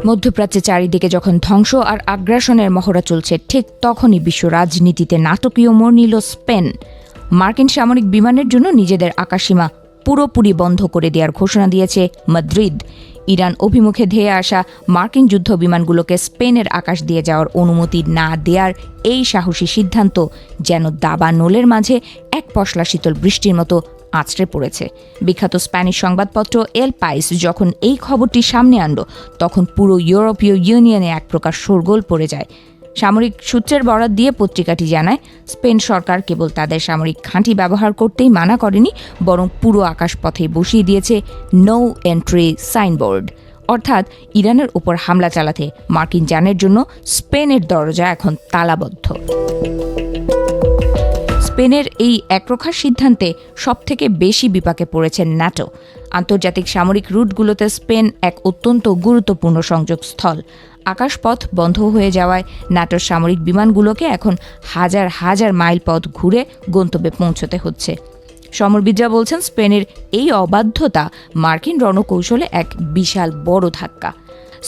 মধ্যপ্রাচ্যে চারিদিকে যখন ধ্বংস আর আগ্রাসনের মহড়া চলছে, ঠিক তখনই বিশ্ব রাজনীতিতে নাটকীয় মোড় নিল স্পেন। মার্কিন সামরিক বিমানের জন্য নিজেদের আকাশসীমা পুরোপুরি বন্ধ করে দেওয়ার ঘোষণা দিয়েছে মাদ্রিদ। ইরান অভিমুখে ধেয়ে আসা মার্কিন যুদ্ধ বিমানগুলোকে স্পেনের আকাশ দিয়ে যাওয়ার অনুমতি না দেওয়ার এই সাহসী সিদ্ধান্ত যেন দাবা নোলের মাঝে এক পশলা শীতল বৃষ্টির মতো আছড়ে পড়েছে। বিখ্যাত স্প্যানিশ সংবাদপত্র এল পাইস যখন এই খবরটি সামনে আনল, তখন পুরো ইউরোপীয় ইউনিয়নে এক প্রকার শোরগোল পড়ে যায়। সামরিক সূত্রের বরাত দিয়ে পত্রিকাটি জানায়, স্পেন সরকার কেবল তাদের সামরিক ঘাঁটি ব্যবহার করতেই মানা করেনি, বরং পুরো আকাশপথে বসিয়ে দিয়েছে নো এন্ট্রি সাইনবোর্ড। অর্থাৎ ইরানের উপর হামলা চালাতে মার্কিন যানের জন্য স্পেনের দরজা এখন তালাবদ্ধ। স্পেনের এই একরোখা সিদ্ধান্তে সবথেকে বেশি বিপাকে পড়েছে ন্যাটো। আন্তর্জাতিক সামরিক রুটগুলোতে স্পেন এক অত্যন্ত গুরুত্বপূর্ণ সংযোগস্থল। আকাশপথ বন্ধ হয়ে যাওয়ায় ন্যাটোর সামরিক বিমানগুলোকে এখন হাজার হাজার মাইল পথ ঘুরে গন্তব্যে পৌঁছতে হচ্ছে। সমরবিদরা বলছেন, স্পেনের এই অবাধ্যতা মার্কিন রণকৌশলে এক বিশাল বড় ধাক্কা।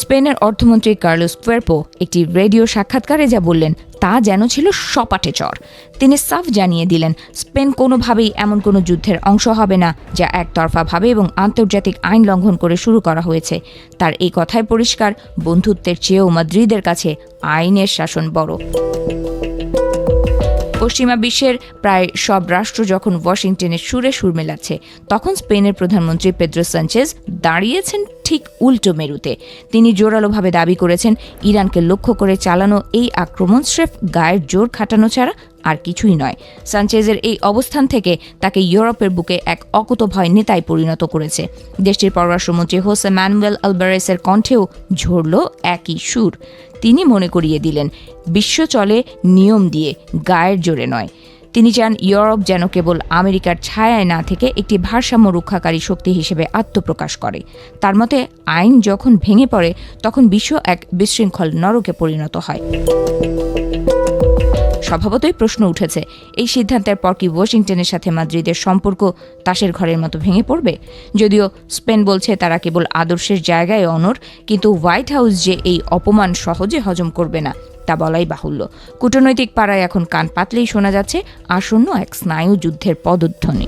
স্পেনের অর্থমন্ত্রী কার্লোস কুয়ের্পো একটি রেডিও সাক্ষাৎকারে যা বললেন তা যেন ছিল সপাটে চর। তিনি সাফ জানিয়ে দিলেন, স্পেন কোনোভাবেই এমন কোনো যুদ্ধের অংশ হবে না যা একতরফাভাবে এবং আন্তর্জাতিক আইন লঙ্ঘন করে শুরু করা হয়েছে। তার এই কথায় পরিষ্কার, বন্ধুত্বের চেয়েও মাদ্রিদের কাছে আইনের শাসন বড়। পশ্চিমা বিশ্বের প্রায় সব রাষ্ট্র যখন ওয়াশিংটনের সুরে সুর মেলাচ্ছে, তখন স্পেনের প্রধানমন্ত্রী পেদ্রো সানচেজ দাঁড়িয়েছেন ঠিক উল্টো মেরুতে। তিনি জোরালোভাবে দাবি করেছেন, ইরানকে লক্ষ্য করে চালানো এই আক্রমণ স্রেফ গায়ের জোর খাটানো ছাড়া আর কিছুই নয়। সানচেজের এই অবস্থান থেকে তাকে ইউরোপের বুকে এক অকুতোভয় নেতায় পরিণত করেছে। দেশটির পররাষ্ট্রমন্ত্রী হোসে ম্যানুয়েল আলবারেসের কণ্ঠেও ঝরল একই সুর। তিনি মনে করিয়ে দিলেন, বিশ্ব চলে নিয়ম দিয়ে, গায়ের জোরে নয়। তিনি চান ইউরোপ যেন কেবল আমেরিকার ছায়ায় না থেকে একটি ভারসাম্য রক্ষাকারী শক্তি হিসেবে আত্মপ্রকাশ করে। তার মতে, আইন যখন ভেঙে পড়ে তখন বিশ্ব এক বিশৃঙ্খল নরকে পরিণত হয়। স্বভাবতই প্রশ্ন উঠেছে, এই সিদ্ধান্তের পর কি ওয়াশিংটনের সাথে মাদ্রিদের সম্পর্ক তাসের ঘরের মতো ভেঙে পড়বে? যদিও স্পেন বলছে তারা কেবল আদর্শের জায়গায় অনড়, কিন্তু হোয়াইট হাউস যে এই অপমান সহজে হজম করবে না তা বলাই বাহুল্য। কূটনৈতিক পাড়ায় এখন কান পাতলেই শোনা যাচ্ছে আসন্ন এক স্নায়ু যুদ্ধের পদধ্বনি।